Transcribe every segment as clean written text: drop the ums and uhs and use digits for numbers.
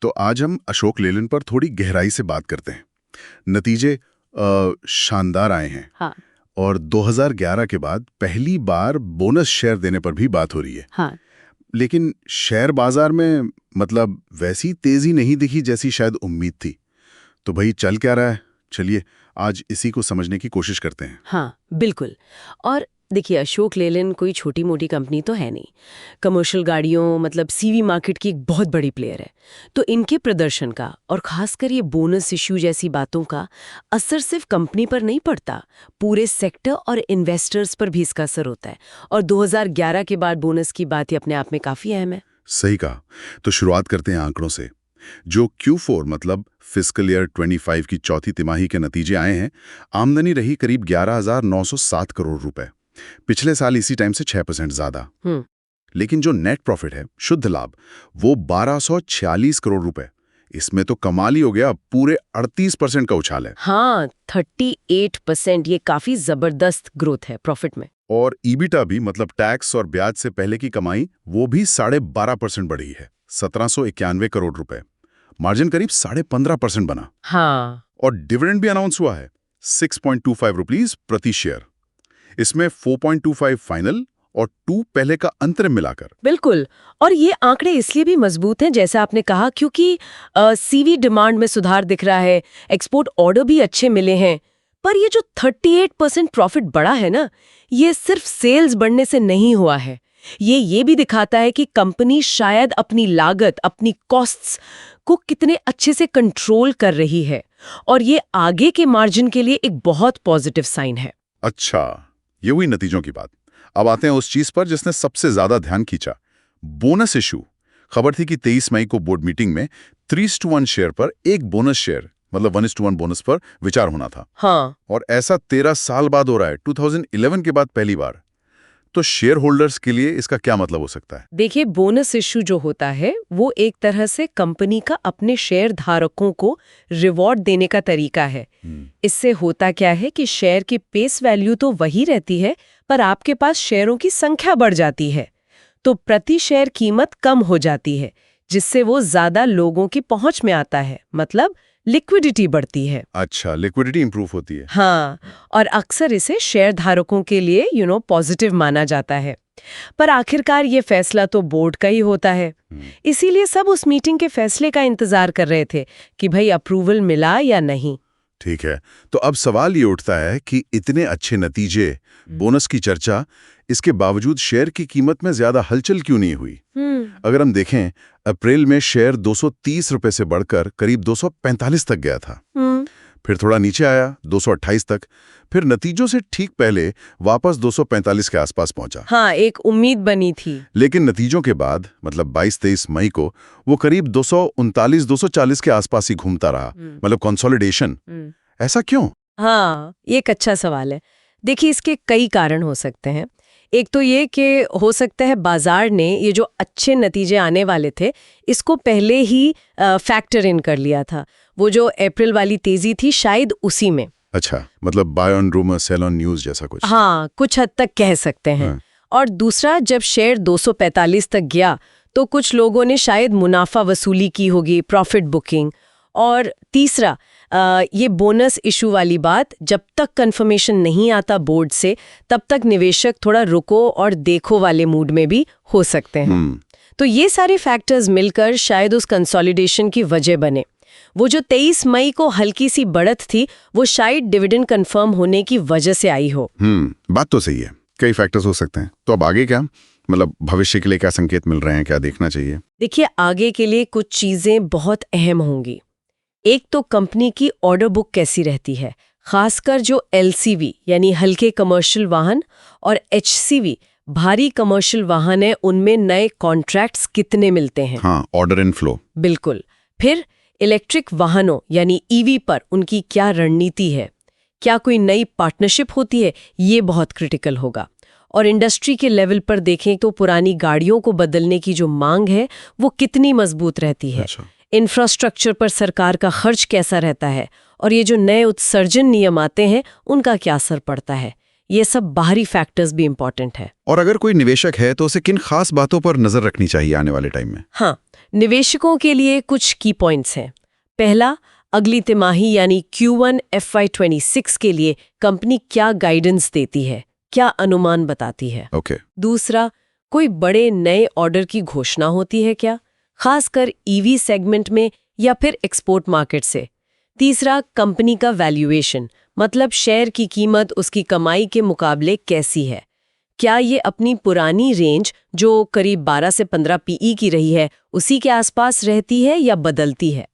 तो आज हम अशोक लेलैंड पर थोड़ी गहराई से बात करते हैं। नतीजे शानदार आए हैं। हाँ। और 2011 के बाद पहली बार बोनस शेयर देने पर भी बात हो रही है। हाँ। लेकिन शेयर बाजार में मतलब वैसी तेजी नहीं दिखी जैसी शायद उम्मीद थी। तो भाई चल क्या रहा है, चलिए आज इसी को समझने की कोशिश करते हैं। हाँ बिल्कुल। और देखिए, अशोक लेलैंड कोई छोटी मोटी कंपनी तो है नहीं। कमर्शियल गाड़ियों मतलब सीवी मार्केट की एक बहुत बड़ी प्लेयर है। तो इनके प्रदर्शन का और खासकर ये बोनस इश्यू जैसी बातों का असर सिर्फ कंपनी पर नहीं पड़ता, पूरे सेक्टर और इन्वेस्टर्स पर भी इसका असर होता है। और 2011 के बाद बोनस की बात ही अपने आप में काफी अहम है। सही कहा। तो शुरुआत करते हैं आंकड़ों से। जो Q4 मतलब फिस्कल ईयर 25 की चौथी तिमाही के नतीजे आए हैं, आमदनी रही करीब 11,907 करोड़ रुपए। पिछले साल इसी टाइम से 6% ज्यादा। लेकिन जो नेट प्रॉफिट है, शुद्ध लाभ, वो 1246 करोड़ रुपए। इसमें तो कमाल ही हो गया, पूरे 38% का उछाल है। हाँ, 38%, ये काफी जबरदस्त ग्रोथ है प्रॉफिट में। और ईबिटा भी मतलब टैक्स और ब्याज से पहले की कमाई, वो भी 12.5% बढ़ी है, 1791 करोड़ रुपए। मार्जिन करीब 15.5% बना। हाँ। और डिविडेंड भी अनाउंस हुआ है, 6.25 रुपीज प्रति शेयर। इसमें 4.25 फाइनल और 2 पहले का अंतरिम मिलाकर। बिल्कुल। और ये आंकड़े इसलिए भी मजबूत हैं जैसा आपने कहा, क्योंकि सीवी डिमांड में सुधार दिख रहा है, एक्सपोर्ट ऑर्डर भी अच्छे मिले हैं। पर ये जो 38% प्रॉफिट बढ़ा है ना, ये सिर्फ सेल्स बढ़ने से नहीं हुआ है। ये भी दिखाता है कि कंपनी शायद अपनी लागत, अपनी कॉस्ट्स को कितने अच्छे से कंट्रोल कर रही है। और ये आगे के मार्जिन के लिए एक बहुत पॉजिटिव साइन है। अच्छा, ये हुई नतीजों की बात। अब आते हैं उस चीज पर जिसने सबसे ज्यादा ध्यान खींचा, बोनस इशू। खबर थी कि 23 मई को बोर्ड मीटिंग में 3:1 शेयर पर एक बोनस शेयर मतलब 1:1 बोनस पर विचार होना था। हाँ। और ऐसा 13 साल बाद हो रहा है, 2011 के बाद पहली बार। तो शेयर होल्डर्स के लिए इसका क्या मतलब हो सकता है? देखिए, बोनस इश्यू जो होता है वो एक तरह से कंपनी का अपने शेयर धारकों को रिवॉर्ड देने का तरीका है। इससे होता क्या है कि शेयर की पेस वैल्यू तो वही रहती है, पर आपके पास शेयरों की संख्या बढ़ जाती है। तो प्रति शेयर कीमत कम हो जाती है, जिससे वो ज्यादा लोगों की पहुंच में आता है, मतलब लिक्विडिटी बढ़ती है। अच्छा, लिक्विडिटी इंप्रूव होती है। हाँ, और अक्सर इसे शेयर धारकों के लिए पॉजिटिव माना जाता है। पर आखिरकार ये फैसला तो बोर्ड का ही होता है। इसीलिए सब उस मीटिंग के फैसले का इंतजार कर रहे थे कि भाई अप्रूवल मिला या नहीं। ठीक है, तो अब सवाल ये उठता है कि इतने अच्छे नतीजे, बोनस की चर्चा, इसके बावजूद शेयर की कीमत में ज्यादा हलचल क्यों नहीं हुई? अगर हम देखें, अप्रैल में शेयर 230 रुपए से बढ़कर करीब 245 तक गया था। फिर थोड़ा नीचे आया 228 तक, फिर नतीजों से ठीक पहले वापस 245 के आसपास पहुंचा। हाँ, एक उम्मीद बनी थी। लेकिन नतीजों के बाद मतलब 22-23 मई को वो करीब 239-240 के आसपास ही घूमता रहा, मतलब कंसोलिडेशन। ऐसा क्यों? हाँ, ये एक अच्छा सवाल है। देखिए, इसके कई कारण हो सकते हैं। एक तो ये कि हो सकता है बाजार ने ये जो अच्छे नतीजे आने वाले थे, इसको पहले ही फैक्टर इन कर लिया था। वो जो अप्रैल वाली तेजी थी, शायद उसी में। अच्छा, मतलब buy on rumour sell on news जैसा कुछ। हाँ, कुछ हद तक कह सकते हैं। हाँ। और दूसरा, जब शेयर 245 तक गया तो कुछ लोगों ने शायद मुनाफा वसूली की होगी, प्रॉफिट बुकिंग। और तीसरा, ये बोनस इशू वाली बात, जब तक कंफर्मेशन नहीं आता बोर्ड से, तब तक निवेशक थोड़ा रुको और देखो वाले मूड में भी हो सकते हैं। तो ये सारे फैक्टर्स मिलकर शायद उस कंसोलिडेशन की वजह बने। वो जो 23 मई को हल्की सी बढ़त थी, वो शायद डिविडेंड कंफर्म होने की वजह से आई हो। बात तो सही है, कई फैक्टर्स हो सकते हैं। तो अब आगे क्या, मतलब भविष्य के लिए क्या संकेत मिल रहे हैं, क्या देखना चाहिए? देखिए, आगे के लिए कुछ चीजें बहुत अहम होंगी। एक तो कंपनी की ऑर्डर बुक कैसी रहती है, खासकर जो LCV यानी हल्के कमर्शियल वाहन और HCV भारी कमर्शियल वाहन है, उनमें नए कॉन्ट्रैक्ट्स कितने मिलते हैं। हाँ, ऑर्डर इनफ्लो। बिल्कुल। फिर इलेक्ट्रिक वाहनों यानी EV पर उनकी क्या रणनीति है, क्या कोई नई पार्टनरशिप होती है, ये बहुत क्रिटिकल होगा। और इंडस्ट्री के लेवल पर देखें तो पुरानी गाड़ियों को बदलने की जो मांग है, वो कितनी मजबूत रहती है। अच्छा। इंफ्रास्ट्रक्चर पर सरकार का खर्च कैसा रहता है, और ये जो नए उत्सर्जन नियम आते हैं, उनका क्या असर पड़ता है। ये सब बाहरी फैक्टर्स भी इंपॉर्टेंट है। और अगर कोई निवेशक है तो उसे किन खास बातों पर नजर रखनी चाहिए आने वाले टाइम में? हाँ, निवेशकों के लिए कुछ की पॉइंट्स हैं। पहला, अगली तिमाही यानी Q1 FY26 के लिए कंपनी क्या गाइडेंस देती है, क्या अनुमान बताती है। ओके। दूसरा, कोई बड़े नए ऑर्डर की घोषणा होती है क्या, खासकर ईवी सेगमेंट में या फिर एक्सपोर्ट मार्केट से। तीसरा, कंपनी का वैल्यूएशन, मतलब शेयर की कीमत उसकी कमाई के मुकाबले कैसी है। क्या ये अपनी पुरानी रेंज जो करीब 12 से 15 पीई की रही है उसी के आसपास रहती है या बदलती है।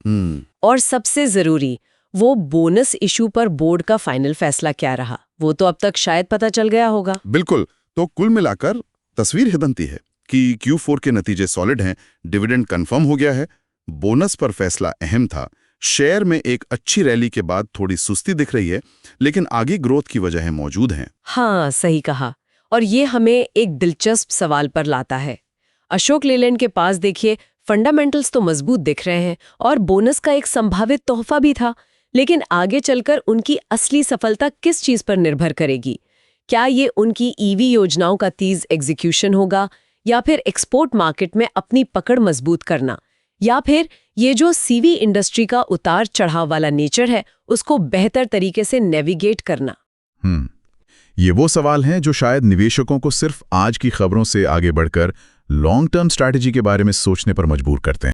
और सबसे जरूरी, वो बोनस इशू पर बोर्ड का फाइनल फैसला क्या रहा, वो तो अब तक शायद पता चल गया होगा। बिल्कुल। तो कुल मिलाकर तस्वीर ही बनती है कि Q4 के नतीजे सॉलिड हैं, डिविडेंड कंफर्म हो गया है, बोनस पर फैसला अहम था, शेयर में एक अच्छी रैली के बाद थोड़ी सुस्ती दिख रही है, लेकिन आगे ग्रोथ की वजह मौजूद हैं। हाँ, सही कहा। और ये हमें एक दिलचस्प सवाल पर लाता है। अशोक लेलैंड के पास देखिए, फंडामेंटल्स तो मजबूत दिख रहे हैं और बोनस का एक संभावित तोहफा भी था, लेकिन आगे चलकर उनकी असली सफलता किस चीज पर निर्भर करेगी? क्या ये उनकी ईवी योजनाओं का तेज एग्जीक्यूशन होगा, या फिर एक्सपोर्ट मार्केट में अपनी पकड़ मजबूत करना, या फिर ये जो सीवी इंडस्ट्री का उतार चढ़ाव वाला नेचर है उसको बेहतर तरीके से नेविगेट करना। ये वो सवाल हैं जो शायद निवेशकों को सिर्फ आज की खबरों से आगे बढ़कर लॉन्ग टर्म स्ट्रैटेजी के बारे में सोचने पर मजबूर करते हैं।